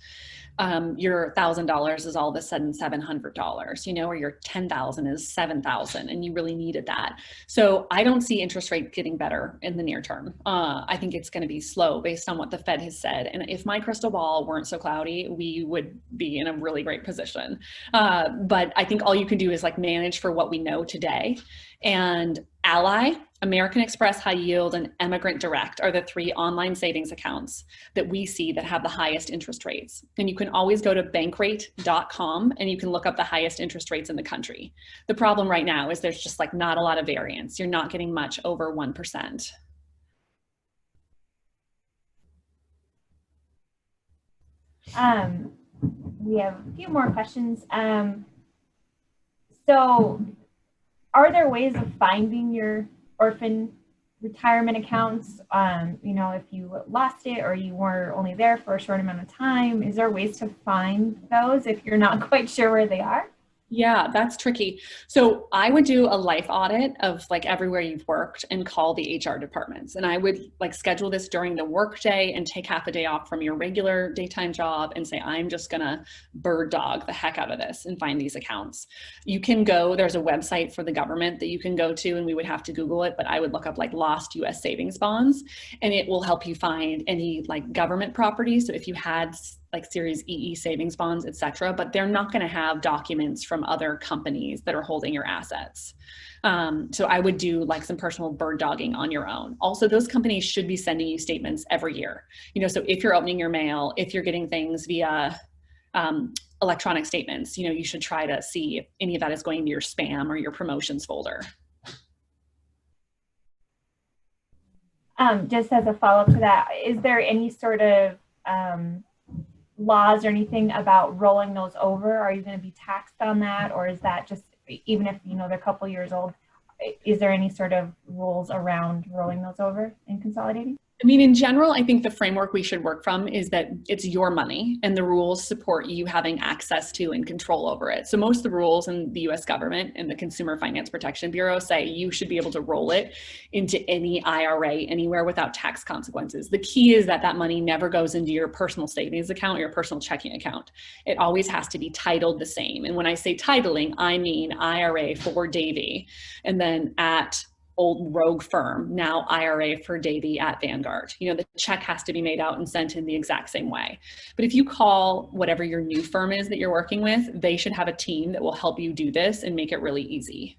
your $1,000 is all of a sudden $700, or your $10,000 is $7,000 and you really needed that. So I don't see interest rate getting better in the near term. I think it's going to be slow based on what the Fed has said. And if my crystal ball weren't so cloudy, we would be in a really great position. But I think all you can do is like manage for what we know today. And Ally, American Express High Yield, and Emigrant Direct are the 3 online savings accounts that we see that have the highest interest rates. And you can always go to bankrate.com and you can look up the highest interest rates in the country. The problem right now is there's just like not a lot of variance. You're not getting much over 1%. We have a few more questions. So are there ways of finding your orphan retirement accounts? If you lost it or you were only there for a short amount of time, is there ways to find those if you're not quite sure where they are? Yeah, that's tricky. So I would do a life audit of like everywhere you've worked and call the HR departments. And I would like schedule this during the work day and take half a day off from your regular daytime job and say, I'm just gonna bird dog the heck out of this and find these accounts. You can go, there's a website for the government that you can go to, and we would have to Google it, but I would look up like lost US savings bonds, and it will help you find any like government properties. So if you had like Series EE savings bonds, et cetera, but they're not going to have documents from other companies that are holding your assets. So I would do like some personal bird dogging on your own. Also, those companies should be sending you statements every year. So if you're opening your mail, if you're getting things via electronic statements, you should try to see if any of that is going to your spam or your promotions folder. Just as a follow-up to that, is there any sort of laws or anything about rolling those over? Are you going to be taxed on that, or is that just, even if they're a couple years old, is there any sort of rules around rolling those over and consolidating? I mean, in general, I think the framework we should work from is that it's your money and the rules support you having access to and control over it. So most of the rules in the US government and the Consumer Finance Protection Bureau say you should be able to roll it into any IRA anywhere without tax consequences. The key is that that money never goes into your personal savings account or your personal checking account. It always has to be titled the same. And when I say titling, I mean IRA for Davy, and then at old rogue firm, now IRA for Davy at Vanguard. The check has to be made out and sent in the exact same way. But if you call whatever your new firm is that you're working with, they should have a team that will help you do this and make it really easy.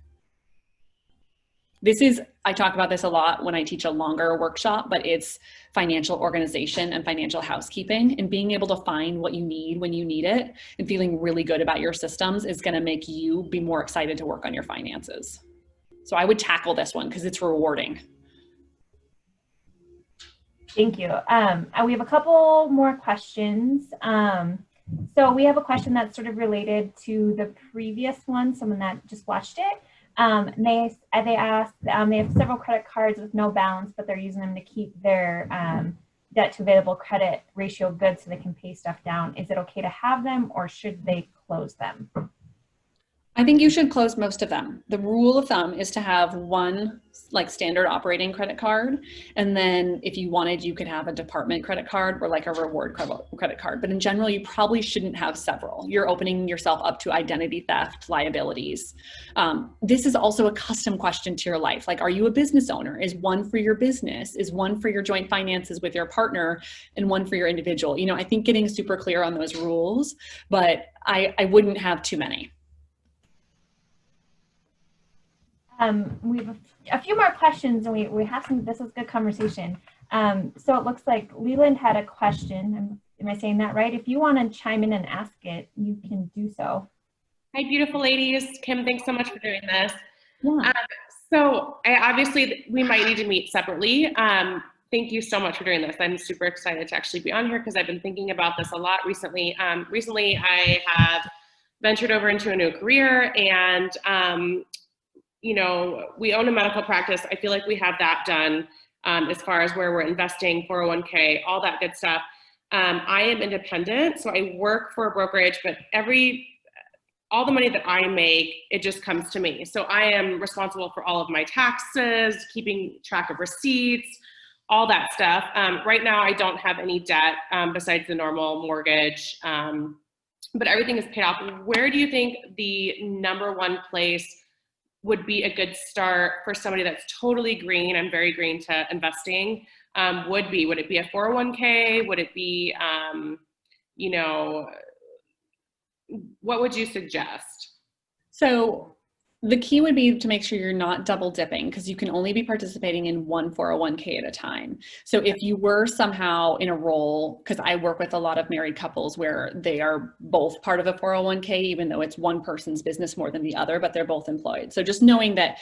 I talk about this a lot when I teach a longer workshop, but it's financial organization and financial housekeeping, and being able to find what you need when you need it and feeling really good about your systems is going to make you be more excited to work on your finances. So I would tackle this one because it's rewarding. Thank you. We have a couple more questions. So we have a question that's sort of related to the previous one, someone that just watched it. They asked, they have several credit cards with no balance, but they're using them to keep their debt to available credit ratio good so they can pay stuff down. Is it okay to have them, or should they close them? I think you should close most of them. The rule of thumb is to have one like standard operating credit card. And then if you wanted, you could have a department credit card or like a reward credit card. But in general, you probably shouldn't have several. You're opening yourself up to identity theft liabilities. This is also a custom question to your life. Like, are you a business owner? Is one for your business? Is one for your joint finances with your partner, and one for your individual? I think getting super clear on those rules, but I wouldn't have too many. We have a few more questions, and we have some. This is good conversation. So it looks like Leland had a question. Am I saying that right? If you want to chime in and ask it, you can do so. Hi, beautiful ladies. Kim, thanks so much for doing this. Yeah. So obviously we might need to meet separately. Thank you so much for doing this. I'm super excited to actually be on here because I've been thinking about this a lot recently. Recently, I have ventured over into a new career, and we own a medical practice. I feel like we have that done as far as where we're investing, 401k, all that good stuff. I am independent, so I work for a brokerage, but all the money that I make, it just comes to me. So I am responsible for all of my taxes, keeping track of receipts, all that stuff. Right now, I don't have any debt besides the normal mortgage, but everything is paid off. Where do you think the number one place would be a good start for somebody that's totally green? I'm very green to investing. Would it be a 401k? Would it be, you know, what would you suggest? So the key would be to make sure you're not double dipping, because you can only be participating in one 401k at a time. So if you were somehow in a role, because I work with a lot of married couples where they are both part of a 401k, even though it's one person's business more than the other, but they're both employed. So just knowing that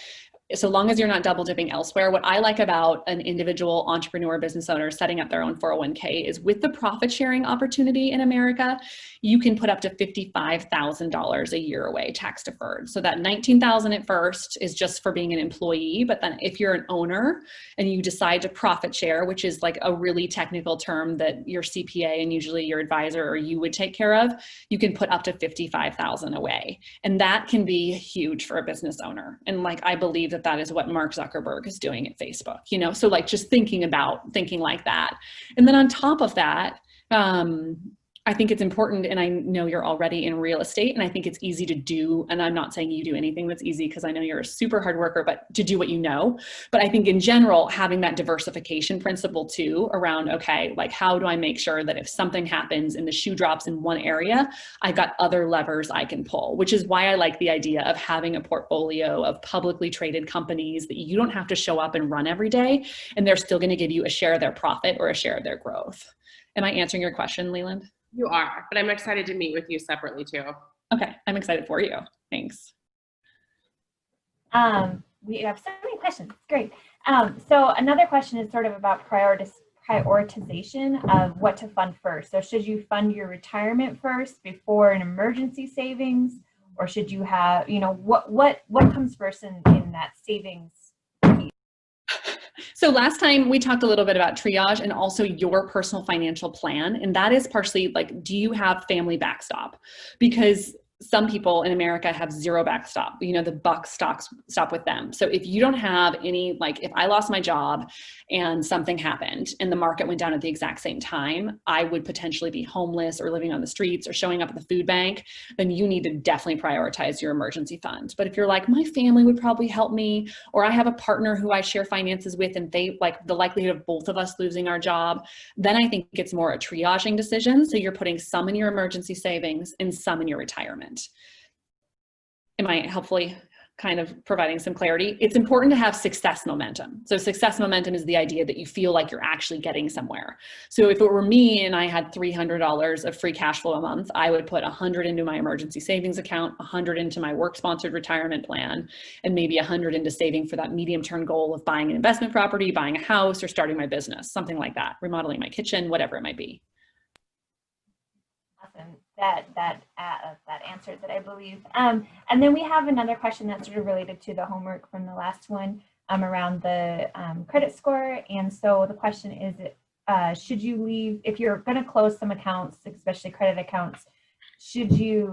so long as you're not double dipping elsewhere, what I like about an individual entrepreneur business owner setting up their own 401k is with the profit sharing opportunity in America, you can put up to $55,000 a year away tax deferred. So that $19,000 at first is just for being an employee. But then if you're an owner and you decide to profit share, which is like a really technical term that your CPA and usually your advisor or you would take care of, you can put up to $55,000 away. And that can be huge for a business owner. And like, I believe that is what Mark Zuckerberg is doing at Facebook, you know? So like just thinking like that. And then on top of that, I think it's important, and I know you're already in real estate, and I think it's easy to do, and I'm not saying you do anything that's easy because I know you're a super hard worker, but to do what you know. But I think in general, having that diversification principle too around, okay, like how do I make sure that if something happens and the shoe drops in one area, I've got other levers I can pull, which is why I like the idea of having a portfolio of publicly traded companies that you don't have to show up and run every day, and they're still going to give you a share of their profit or a share of their growth. Am I answering your question, Leland? You are, but I'm excited to meet with you separately too. Okay, I'm excited for you. Thanks. We have so many questions. Great. So another question is sort of about prioritization of what to fund first. So should you fund your retirement first before an emergency savings, or should you have, you know, what comes first in that savings? So last time we talked a little bit about triage and also your personal financial plan. And that is partially like, do you have family backstop? Because some people in America have zero backstop, you know, the buck stop with them. So if you don't have any, like if I lost my job and something happened and the market went down at the exact same time, I would potentially be homeless or living on the streets or showing up at the food bank, then you need to definitely prioritize your emergency fund. But if you're like, my family would probably help me, or I have a partner who I share finances with and they like the likelihood of both of us losing our job, then I think it's more a triaging decision. So you're putting some in your emergency savings and some in your retirement. Am I helpfully kind of providing some clarity? It's important to have success momentum. So success momentum is the idea that you feel like you're actually getting somewhere. So if it were me and I had $300 of free cash flow a month, I would put 100 into my emergency savings account, 100 into my work sponsored retirement plan, and maybe 100 into saving for that medium term goal of buying an investment property, buying a house, or starting my business, something like that, remodeling my kitchen, whatever it might be. Awesome. That answers it, I believe. And then we have another question that's sort of related to the homework from the last one around the credit score. And so the question is, should you leave, if you're going to close some accounts, especially credit accounts, should you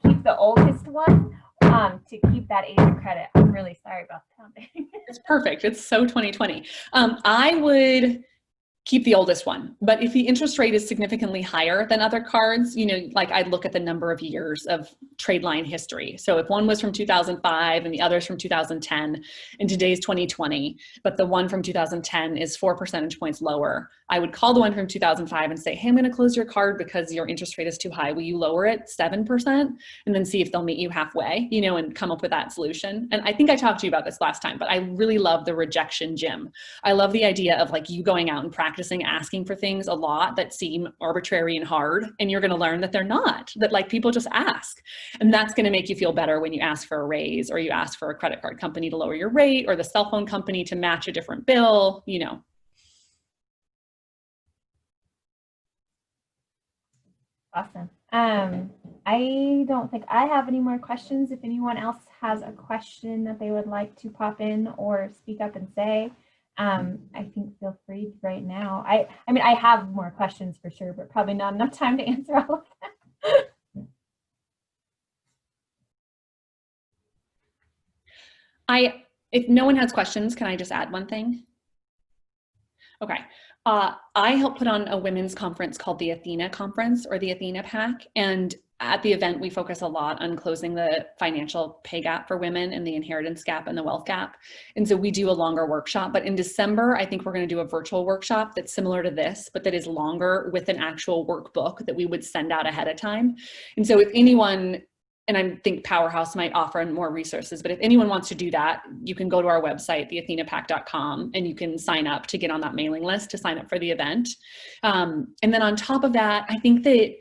keep the oldest one to keep that age of credit? I'm really sorry about the counting. It's perfect. It's so 2020. I would keep the oldest one. But if the interest rate is significantly higher than other cards, you know, like I'd look at the number of years of trade line history. So if one was from 2005 and the other's from 2010 and today's 2020, but the one from 2010 is 4 percentage points lower, I would call the one from 2005 and say, hey, I'm going to close your card because your interest rate is too high. Will you lower it 7%? And then see if they'll meet you halfway, you know, and come up with that solution. And I think I talked to you about this last time, but I really love the rejection gym. I love the idea of like you going out and practicing asking for things a lot that seem arbitrary and hard, and you're going to learn that they're not, that like people just ask. And that's going to make you feel better when you ask for a raise, or you ask for a credit card company to lower your rate, or the cell phone company to match a different bill, you know. Awesome. I don't think I have any more questions. If anyone else has a question that they would like to pop in or speak up and say, I think feel free right now. I mean, I have more questions for sure, but probably not enough time to answer all of them. If no one has questions, can I just add one thing? Okay. I helped put on a women's conference called the Athena Conference, or the Athena Pack. And at the event, we focus a lot on closing the financial pay gap for women and the inheritance gap and the wealth gap. And so we do a longer workshop. But in December, I think we're going to do a virtual workshop that's similar to this, but that is longer, with an actual workbook that we would send out ahead of time. And so if anyone, and I think PowerHouse might offer more resources, but if anyone wants to do that, you can go to our website, theathenapack.com, and you can sign up to get on that mailing list to sign up for the event. And then on top of that, I think that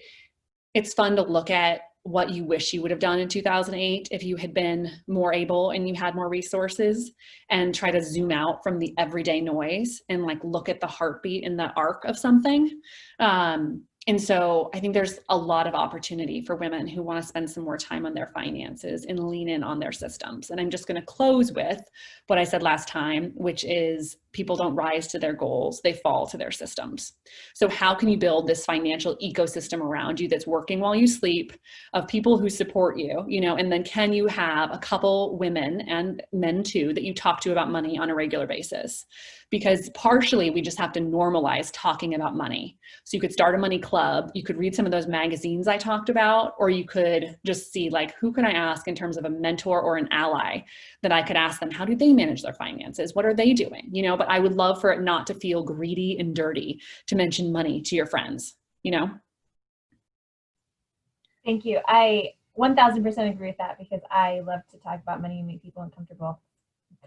it's fun to look at what you wish you would have done in 2008 if you had been more able and you had more resources, and try to zoom out from the everyday noise and like look at the heartbeat and the arc of something. And so I think there's a lot of opportunity for women who want to spend some more time on their finances and lean in on their systems. And I'm just going to close with what I said last time, which is people don't rise to their goals, they fall to their systems. So how can you build this financial ecosystem around you that's working while you sleep, of people who support you, you know, and then can you have a couple women and men too that you talk to about money on a regular basis? Because partially we just have to normalize talking about money. So you could start a money club, you could read some of those magazines I talked about, or you could just see like, who can I ask in terms of a mentor or an ally that I could ask them, how do they manage their finances? What are they doing? You know, but I would love for it not to feel greedy and dirty to mention money to your friends, you know? Thank you. I 1000% agree with that, because I love to talk about money and make people uncomfortable.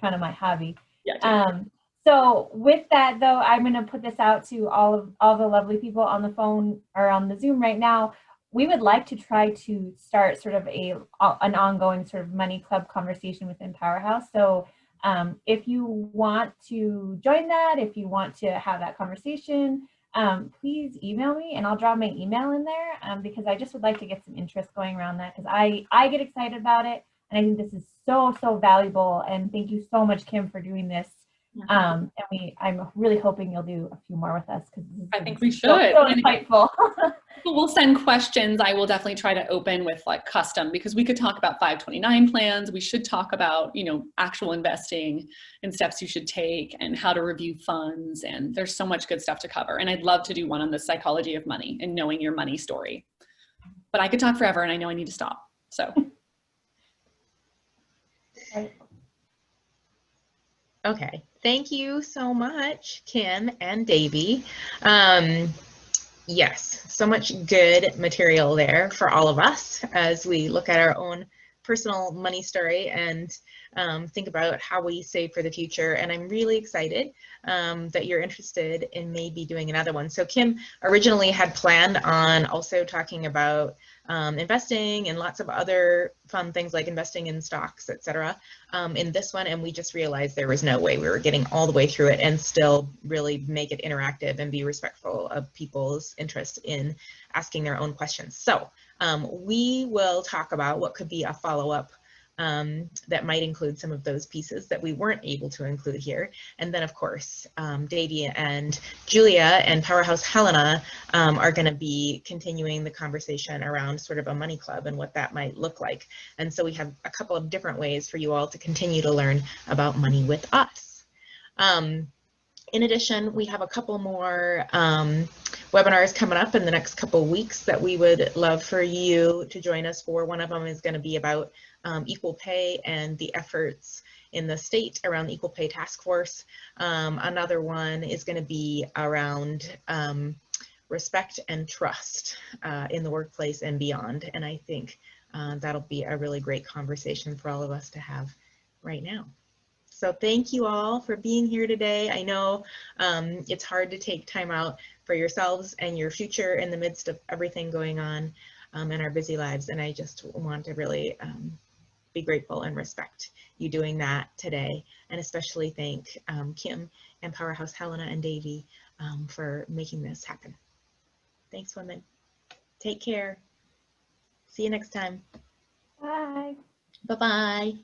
Kind of my hobby. Yeah. So with that though, I'm going to put this out to all the lovely people on the phone or on the Zoom right now. We would like to try to start sort of an ongoing sort of money club conversation within PowerHouse. So if you want to join that, if you want to have that conversation, please email me and I'll drop my email in there, because I just would like to get some interest going around that, because I get excited about it. And I think this is so valuable. And thank you so much, Kim, for doing this. And I'm really hoping you'll do a few more with us, because I think we should. So insightful. We'll send questions. I will definitely try to open with like custom, because we could talk about 529 plans. We should talk about, you know, actual investing and steps you should take and how to review funds. And there's so much good stuff to cover. And I'd love to do one on the psychology of money and knowing your money story. But I could talk forever and I know I need to stop. So. Okay, thank you so much, Kim and Davey. Yes, so much good material there for all of us as we look at our own personal money story and think about how we save for the future. And I'm really excited that you're interested in maybe doing another one. So Kim originally had planned on also talking about investing and lots of other fun things like investing in stocks, etc. In this one, and we just realized there was no way we were getting all the way through it and still really make it interactive and be respectful of people's interest in asking their own questions. So we will talk about what could be a follow-up that might include some of those pieces that we weren't able to include here. And then of course, Davey and Julia and PowerHouse Helena are going to be continuing the conversation around sort of a money club and what that might look like. And so we have a couple of different ways for you all to continue to learn about money with us. In addition, we have a couple more webinars coming up in the next couple of weeks that we would love for you to join us for. One of them is going to be about equal pay and the efforts in the state around the Equal Pay Task Force. Another one is going to be around respect and trust in the workplace and beyond. And I think that'll be a really great conversation for all of us to have right now. So thank you all for being here today. I know it's hard to take time out for yourselves and your future in the midst of everything going on in our busy lives. And I just want to really be grateful and respect you doing that today. And especially thank Kim and PowerHouse Helena and Davey for making this happen. Thanks, women. Take care. See you next time. Bye. Bye-bye.